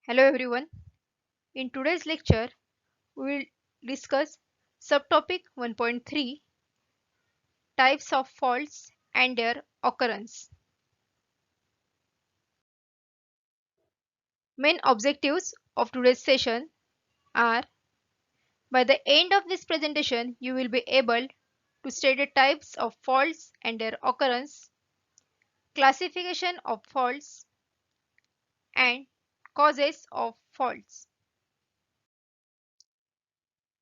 Hello everyone. In today's lecture, we will discuss subtopic 1.3 types of faults and their occurrence. Main objectives of today's session are by the end of this presentation, you will be able to state the types of faults and their occurrence, classification of faults, and causes of faults.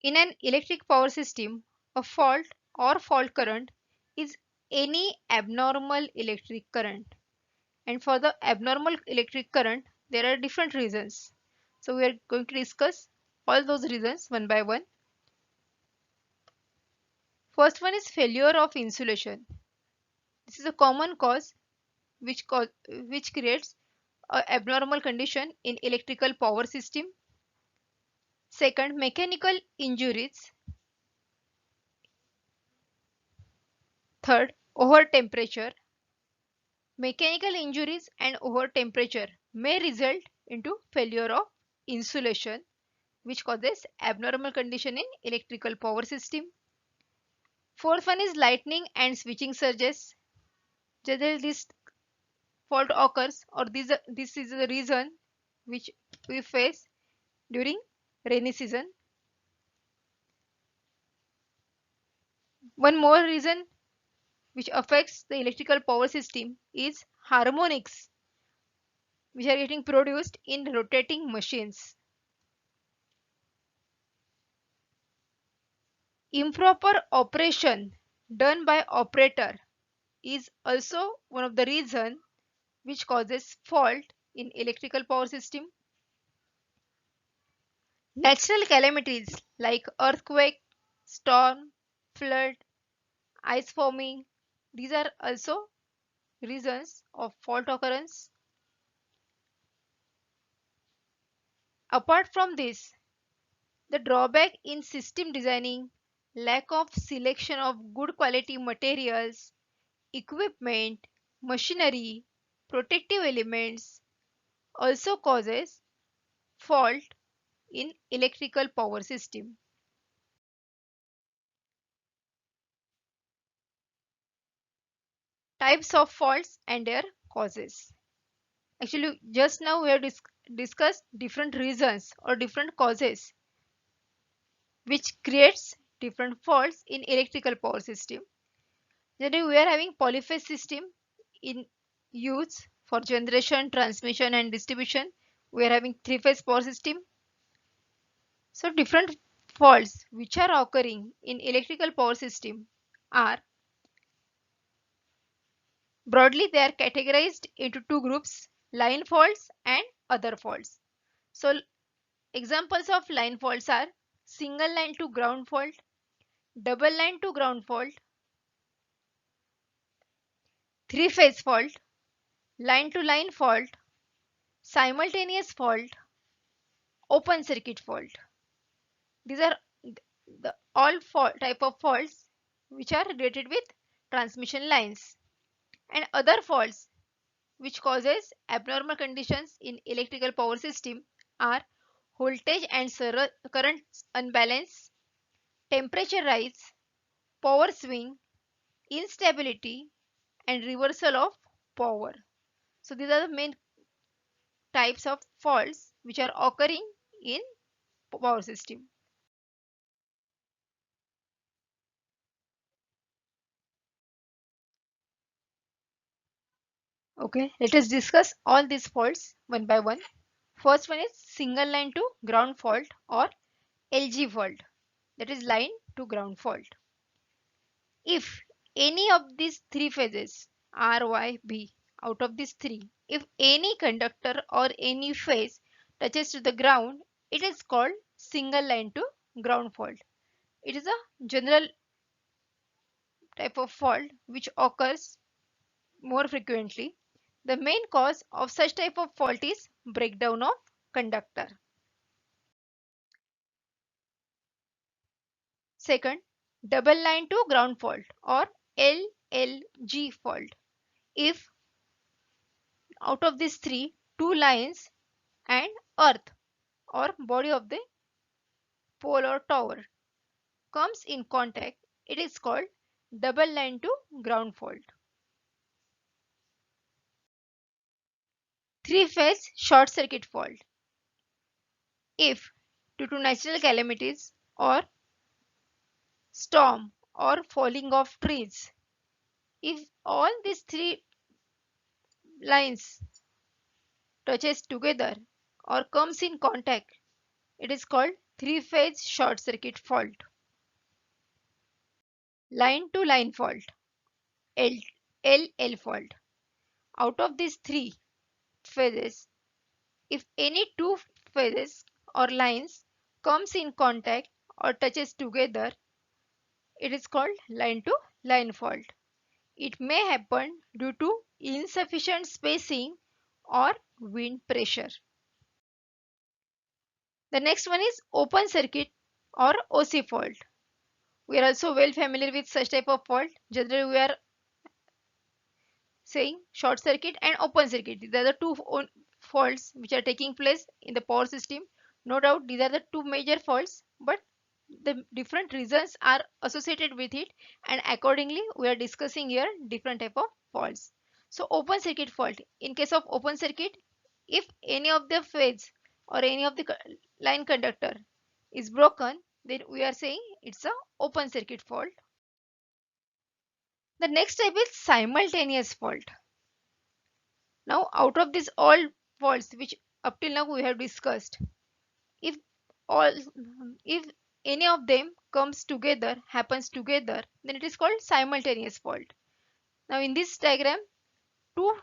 In an electric power system, a fault or fault current is any abnormal electric current. And for the abnormal electric current, there are different reasons. So we are going to discuss all those reasons one by one. First one is failure of insulation. This is a common cause which creates a abnormal condition in electrical power system. Second, mechanical injuries. Third, over temperature. Mechanical injuries and over temperature may result into failure of insulation, which causes abnormal condition in electrical power system. Fourth one is lightning and switching surges. Generally, this fault occurs or this is the reason which we face during rainy season. One more reason which affects the electrical power system is harmonics, which are getting produced in rotating machines. Improper operation done by operator is also one of the reason which causes fault in electrical power system. Natural calamities like earthquake, storm, flood, ice forming, these are also reasons of fault occurrence. Apart from this, the drawback in system designing, lack of selection of good quality materials, equipment, machinery, protective elements also causes fault in electrical power system. Types of faults and their causes. Actually, just now we have discussed different reasons or different causes which creates different faults in electrical power system. Generally, we are having polyphase system in use for generation, transmission and distribution. We are having three-phase power system. So different faults which are occurring in electrical power system are broadly they are categorized into two groups: line faults and other faults. So examples of line faults are single line to ground fault, double line to ground fault, three phase fault, line to line fault, simultaneous fault, open circuit fault. These are the all fault type of faults which are related with transmission lines. And other faults which causes abnormal conditions in electrical power system are voltage and current unbalance, temperature rise, power swing, instability and reversal of power. So these are the main types of faults which are occurring in power system. Okay, let us discuss all these faults one by one. First one is single line to ground fault or LG fault, that is line to ground fault. If any of these three phases R, Y, B, out of these three, if any conductor or any phase touches to the ground, it is called single line to ground fault. It is a general type of fault which occurs more frequently. The main cause of such type of fault is breakdown of conductor. Second, double line to ground fault or LLG fault. If out of these three, two lines and earth or body of the pole or tower comes in contact, it is called double line to ground fault. Three-phase short circuit fault. If due to natural calamities or storm or falling of trees, if all these three lines touches together or comes in contact, it is called three-phase short circuit fault. Line to line fault, L LL fault. Out of these three phases, if any two phases or lines comes in contact or touches together, it is called line to line fault. It may happen due to insufficient spacing or wind pressure. The next one is open circuit or OC fault. We are also well familiar with such type of fault. Generally, we are saying short circuit and open circuit. These are the two faults which are taking place in the power system. No doubt these are the two major faults, but the different reasons are associated with it, and accordingly we are discussing here different type of faults. So open circuit fault. In case of open circuit, if any of the phase or any of the line conductor is broken, then we are saying it's a open circuit fault. The next type is simultaneous fault. Now, out of these all faults which up till now we have discussed, if all if any of them comes together, happens together, then it is called simultaneous fault. Now, in this diagram, two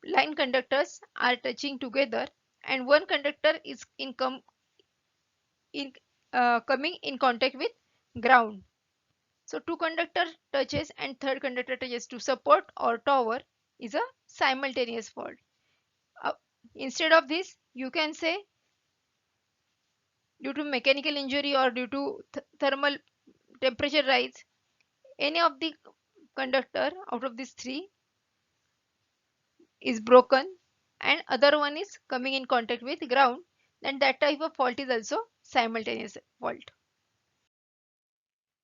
line conductors are touching together, and one conductor is in coming in contact with ground. So, two conductor touches and third conductor touches to support or tower is a simultaneous fault. Uh, Instead of this, you can say due to mechanical injury or due to thermal temperature rise, any of the conductor out of these three is broken and other one is coming in contact with ground, then that type of fault is also simultaneous fault.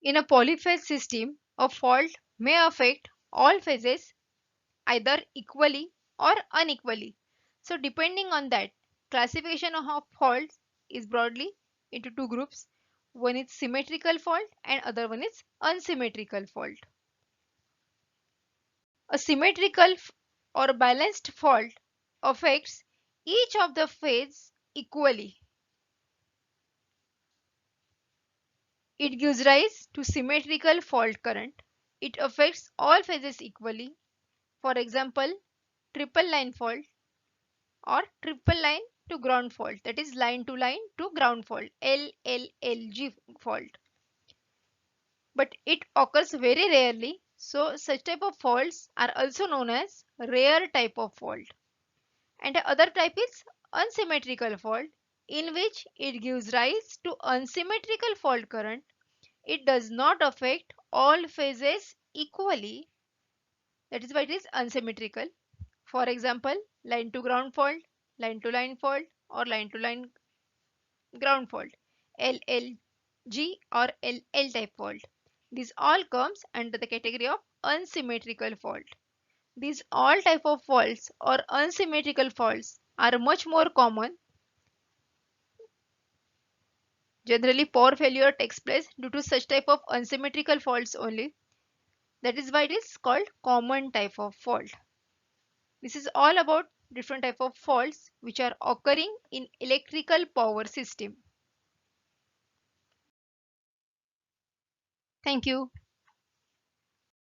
In a polyphase system, a fault may affect all phases either equally or unequally. So depending on that, classification of faults is broadly into two groups. One is symmetrical fault and other one is unsymmetrical fault. A symmetrical or balanced fault affects each of the phase equally. It gives rise to symmetrical fault current. It affects all phases equally. For example, triple line fault or triple line to ground fault, that is line to ground fault, LLLG fault. But it occurs very rarely, so such type of faults are also known as rare type of fault. And the other type is unsymmetrical fault, in which it gives rise to unsymmetrical fault current. It does not affect all phases equally, that is why it is unsymmetrical. For example, line to ground fault, line to line fault or line to line ground fault, LLG or LL type fault. This all comes under the category of unsymmetrical fault. These all type of faults or unsymmetrical faults are much more common. Generally, power failure takes place due to such type of unsymmetrical faults only. That is why it is called common type of fault. This is all about different type of faults which are occurring in electrical power system. Thank you.